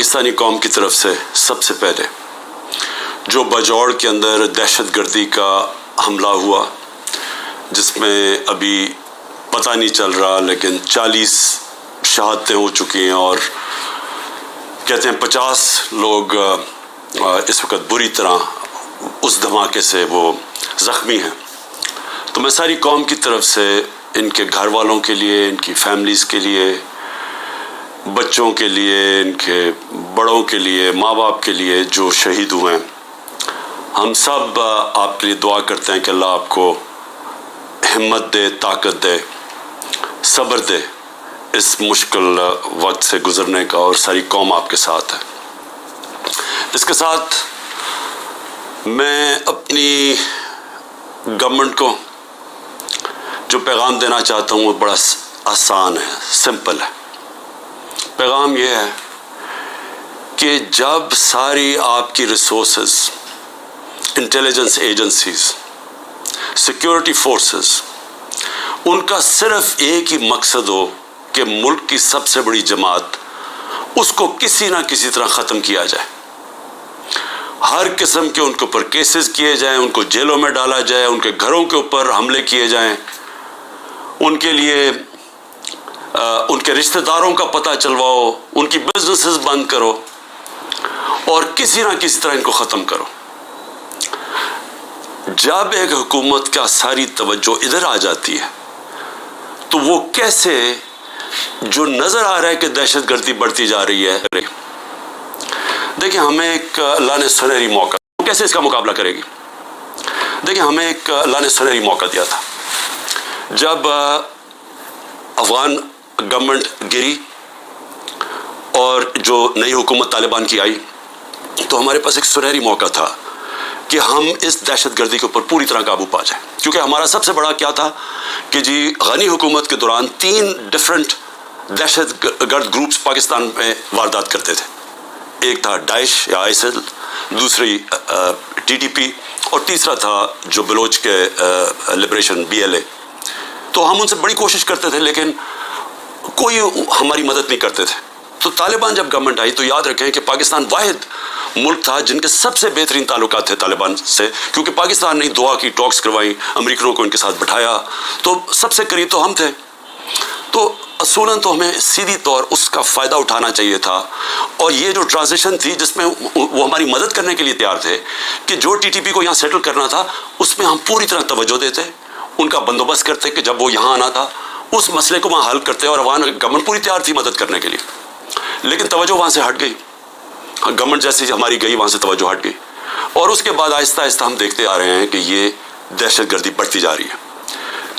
पाकिस्तानी कौम की तरफ से सबसे पहले जो बजौड़ के अंदर दहशत गर्दी का हमला हुआ, जिसमें अभी पता नहीं चल रहा लेकिन 40 शहादतें हो चुकी हैं और कहते हैं 50 लोग इस वक्त बुरी तरह उस धमाके से वो ज़ख्मी हैं। तो मैं सारी कौम की तरफ से इनके घर वालों के लिए, इनकी फैमिलीज़ के लिए, बच्चों के लिए, इनके बड़ों के लिए, माँ बाप के लिए जो शहीद हुए हैं, हम सब आपके लिए दुआ करते हैं कि अल्लाह आपको हिम्मत दे, ताकत दे, सब्र दे इस मुश्किल वक्त से गुज़रने का, और सारी कौम आपके साथ है। इसके साथ मैं अपनी गवर्नमेंट को जो पैगाम देना चाहता हूँ वो बड़ा आसान है, सिंपल है। पैगाम ये है कि जब सारी आपकी resources, intelligence agencies, security forces, उनका सिर्फ एक ही मकसद हो कि मुल्क की सबसे बड़ी जमात, उसको किसी ना किसी तरह ख़त्म किया जाए, हर किस्म के उनके ऊपर केसेस किए जाएं, उनको जेलों में डाला जाए, उनके घरों के ऊपर हमले किए जाएं, उनके लिए उनके रिश्तेदारों का पता चलवाओ, उनकी बिजनेसेस बंद करो और किसी ना किसी तरह इनको ख़त्म करो। जब एक हुकूमत का सारी तवज्जो इधर आ जाती है तो वो कैसे, जो नज़र आ रहा है कि दहशत गर्दी बढ़ती जा रही है, देखिए हमें एक अल्लाह ने सुनहरी मौका, कैसे इसका मुकाबला करेगी? देखिए हमें एक अल्लाह ने सुनहरी मौका दिया था जब अफगान गवर्नमेंट गिरी और जो नई हुकूमत तालिबान की आई, तो हमारे पास एक सुनहरी मौका था कि हम इस दहशत गर्दी के ऊपर पूरी तरह काबू पा जाए। क्योंकि हमारा सबसे बड़ा क्या था कि जी गनी हुकूमत के दौरान 3 डिफरेंट दहशत गर्द ग्रुप्स पाकिस्तान में वारदात करते थे। एक था दाइश या आईएसएल, दूसरी टीटीपी, और तीसरा था जो बलोच के लिबरेशन BLA। तो हम उनसे बड़ी कोशिश करते थे लेकिन कोई हमारी मदद नहीं करते थे। तो तालिबान जब गवर्नमेंट आई तो याद रखें कि पाकिस्तान वाहिद मुल्क था जिनके सबसे बेहतरीन ताल्लुकात थे तालिबान से, क्योंकि पाकिस्तान ने दुआ की, टॉक्स करवाई, अमेरिकनों को इनके साथ बिठाया, तो सबसे करीब तो हम थे। तो असूलन तो हमें सीधी तौर उसका फ़ायदा उठाना चाहिए था। और ये जो ट्रांजिशन थी जिसमें वो हमारी मदद करने के लिए तैयार थे कि जो TTP को यहाँ सेटल करना था उसमें हम पूरी तरह तवज्जो देते, उनका बंदोबस्त करते कि जब वो यहाँ आना था उस मसले को वहाँ हल करते, और वहाँ गवर्नमेंट पूरी तैयार थी मदद करने के लिए। लेकिन तवज्जो वहाँ से हट गई, गवर्नमेंट जैसी हमारी गई वहाँ से तवज्जो हट गई, और उसके बाद आहिस्ता आहिस्ता हम देखते आ रहे हैं कि ये दहशत गर्दी बढ़ती जा रही है।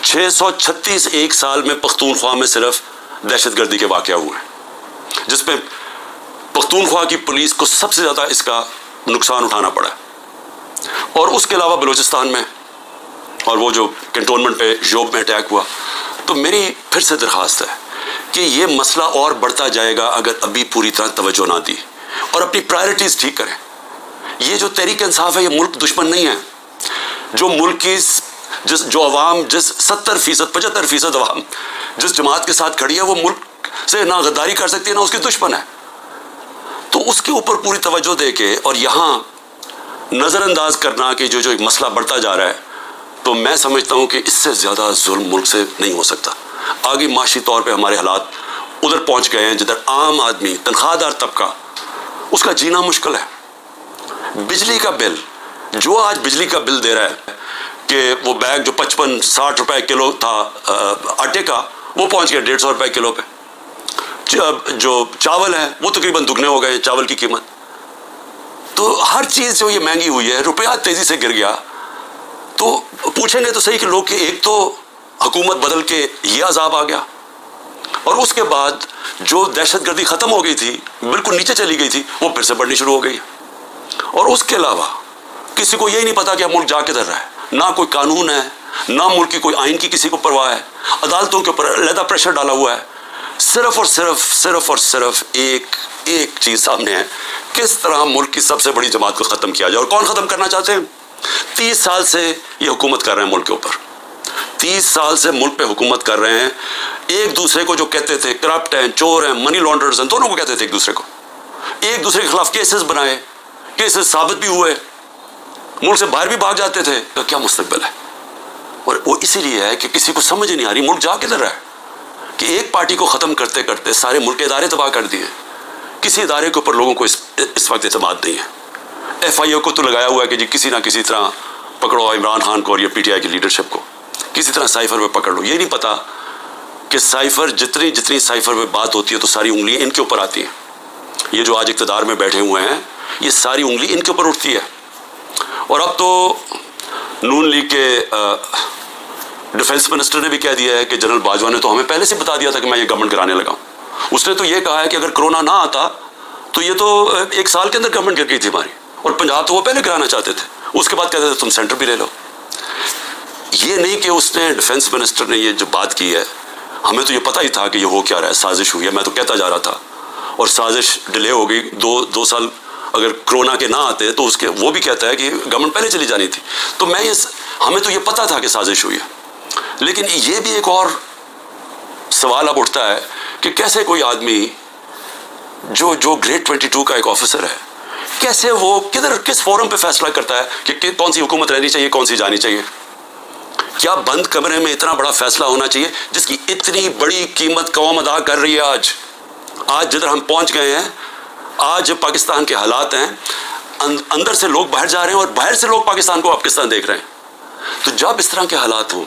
636 एक साल में पख्तूनख्वा में सिर्फ दहशत गर्दी के वाक़या हुए हैं, जिसमें पख्तूनख्वा की पुलिस को सबसे ज़्यादा इसका नुकसान उठाना पड़ा। और उसके अलावा बलूचिस्तान में और वो जो कैंटोनमेंट पे जोब में अटैक हुआ। तो मेरी फिर से दरख्वास्त है कि ये मसला और बढ़ता जाएगा अगर अभी पूरी तरह तवज्जो ना दी और अपनी प्रायोरिटीज़ ठीक करें। ये जो तहरीक इंसाफ है ये मुल्क दुश्मन नहीं है। जो मुल्क की जो अवाम, जिस 70%, 75% अवाम जिस जमात के साथ खड़ी है, वो मुल्क से ना गद्दारी कर सकती है ना उसकी दुश्मन है। तो उसके ऊपर पूरी तवज्जो दे के और यहाँ नज़रअंदाज करना कि जो एक मसला बढ़ता जा रहा है, तो मैं समझता हूँ कि इससे ज़्यादा जुल्म मुल्क से नहीं हो सकता। आगे माशी तौर पे हमारे हालात उधर पहुँच गए हैं जिधर आम आदमी, तनख्वाहदार तबका, उसका जीना मुश्किल है। बिजली का बिल, जो आज बिजली का बिल दे रहा है कि वो बैग जो 55-60 रुपए किलो था आटे का, वो पहुँच गया 150 रुपए किलो पे। जो चावल है वो तकरीबन दुगने हो गए चावल की कीमत। तो हर चीज़ जो ये महंगी हुई है, रुपया तेज़ी से गिर गया। तो पूछेंगे तो सही कि लोग कि एक तो हुकूमत बदल के ये अजाब आ गया, और उसके बाद जो दहशत गर्दी ख़त्म हो गई थी, बिल्कुल नीचे चली गई थी, वो फिर से बढ़नी शुरू हो गई। और उसके अलावा किसी को यही नहीं पता कि मुल्क जा किधर रहा है। ना कोई कानून है, ना मुल्क की कोई आइन की किसी को परवाह है। अदालतों के ऊपर अलहदा प्रेशर डाला हुआ है। सिर्फ और सिर्फ एक चीज़ सामने है, किस तरह मुल्क की सबसे बड़ी जमात को ख़त्म किया जाए। और कौन ख़त्म करना चाहते हैं? 30 साल से ये हुकूमत कर रहे हैं मुल्क के ऊपर, 30 साल से मुल्क पे हुकूमत कर रहे हैं। एक दूसरे को जो कहते थे करप्ट हैं, चोर हैं, मनी लॉन्डर्स हैं, दोनों को कहते थे एक दूसरे को। ایک دوسرے کے خلاف کیسز بنائے, کیسز ثابت بھی ہوئے, ملک سے باہر بھی بھاگ جاتے تھے. تو کیا مستقبل ہے؟ اور وہ اسی لیے ہے کہ کسی کو سمجھ نہیں آ رہی ملک جا کدھر رہا ہے, کہ ایک پارٹی کو ختم کرتے کرتے سارے ملک کے ادارے تباہ کر دیے. کسی ادارے کے اوپر لوگوں کو اس وقت اعتماد نہیں ہے. ایف آئی او کو تو لگایا ہوا ہے کہ جی کسی نہ کسی طرح پکڑو عمران خان کو اور یہ پی ٹی آئی کی لیڈرشپ کو, کسی طرح سائفر پہ پکڑ لو. یہ نہیں پتا کہ سائفر جتنی سائفر پہ بات ہوتی ہے تو ساری انگلیاں ان کے اوپر آتی ہیں. یہ جو آج اقتدار میں بیٹھے ہوئے ہیں یہ ساری انگلی ان کے اوپر اٹھتی ہے. اور اب تو نون لیگ کے ڈیفنس منسٹر نے بھی کہہ دیا ہے کہ جنرل باجوہ نے تو ہمیں پہلے سے بتا دیا تھا کہ میں یہ گورنمنٹ گرانے لگا ہوں. اس نے تو یہ کہا ہے کہ اگر کرونا نہ آتا تو یہ تو 1 سال کے اندر گورنمنٹ گر گئی تھی ہماری, اور پنجاب تو وہ پہلے گرانا چاہتے تھے. اس کے بعد کہتے تھے تم سینٹر بھی لے لو. یہ نہیں کہ اس نے ڈیفنس منسٹر نے یہ جو بات کی ہے, ہمیں تو یہ پتہ ہی تھا کہ یہ ہو کیا رہا ہے, سازش ہوئی ہے. میں تو کہتا جا رہا تھا, اور سازش ڈیلے ہو گئی 2 سال. اگر کرونا کے نہ آتے تو اس کے وہ بھی کہتا ہے کہ گورنمنٹ پہلے چلی جانی تھی. تو ہمیں تو یہ پتہ تھا کہ سازش ہوئی ہے. لیکن یہ بھی ایک اور سوال اب اٹھتا ہے کہ کیسے کوئی آدمی جو گریڈ 22 کا ایک آفیسر ہے, کیسے وہ کس فورم پہ فیصلہ کرتا ہے کہ کون سی حکومت رہنی چاہیے, کون سی جانی چاہیے. کیا بند کمرے میں اتنا بڑا فیصلہ ہونا چاہیے جس کی اتنی بڑی قیمت قوم ادا کر رہی ہے؟ آج جدھر ہم پہنچ گئے ہیں, آج پاکستان کے حالات ہیں, اندر سے لوگ باہر جا رہے ہیں اور باہر سے لوگ پاکستان کو پاکستان دیکھ رہے ہیں. تو جب اس طرح کے حالات ہوں,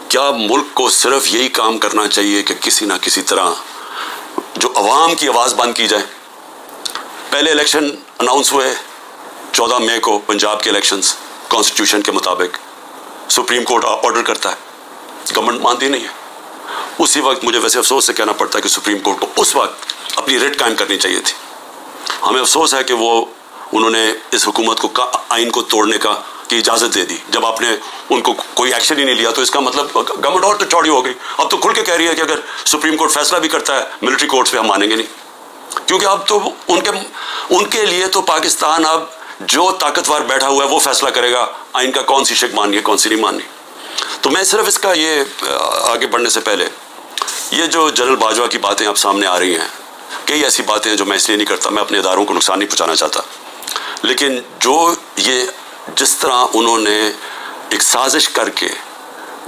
کیا ملک کو صرف یہی کام کرنا چاہیے کہ کسی نہ کسی طرح جو عوام کی آواز بند کی جائے؟ پہلے الیکشن اناؤنس ہوئے 14 مئی کو, پنجاب کے الیکشنز کانسٹیٹیوشن کے مطابق سپریم کورٹ آرڈر کرتا ہے, گورنمنٹ مانتی نہیں ہے. اسی وقت مجھے ویسے افسوس سے کہنا پڑتا ہے کہ سپریم کورٹ کو اس وقت اپنی ریٹ قائم کرنی چاہیے تھی. ہمیں افسوس ہے کہ انہوں نے اس حکومت کو آئین کو توڑنے کی اجازت دے دی. جب آپ نے ان کو کوئی ایکشن ہی نہیں لیا تو اس کا مطلب گورنمنٹ اور تو چوڑی ہو گئی. اب تو کھل کے کہہ رہی ہے کہ اگر سپریم کورٹ فیصلہ بھی کرتا ہے ملٹری کورٹس پہ ہم مانیں گے نہیں, کیونکہ اب تو ان کے لیے تو پاکستان اب جو طاقتور بیٹھا ہوا ہے وہ فیصلہ کرے گا آئین کا کون سی شک ماننی ہے کون سی نہیں ماننی. تو میں صرف اس کا یہ آگے بڑھنے سے پہلے یہ جو جنرل باجوہ کی باتیں اب سامنے آ رہی ہیں, کئی ایسی باتیں ہیں جو میں اس لیے نہیں کرتا, میں اپنے اداروں کو نقصان نہیں پہنچانا چاہتا, لیکن جس طرح انہوں نے ایک سازش کر کے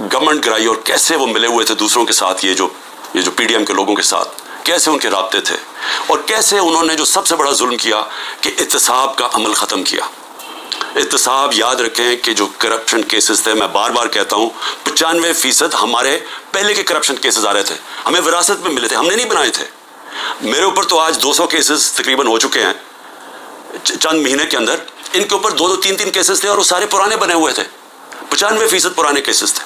گورنمنٹ گرائی اور کیسے وہ ملے ہوئے تھے دوسروں کے ساتھ, یہ جو پی ڈی ایم کے لوگوں کے ساتھ کیسے ان کے رابطے تھے, اور کیسے انہوں نے جو سب سے بڑا ظلم کیا کہ احتساب کا عمل ختم کیا. احتساب یاد رکھیں کہ جو کرپشن کیسز تھے, میں بار بار کہتا ہوں 95% ہمارے پہلے کے کرپشن کیسز آ رہے تھے, ہمیں وراثت میں ملے تھے, ہم نے نہیں بنائے تھے. میرے اوپر تو آج 200 کیسز تقریباً ہو چکے ہیں چند مہینے کے اندر. ان کے اوپر 2-3 کیسز تھے اور وہ سارے پرانے بنے ہوئے تھے, 95% پرانے کیسز تھے.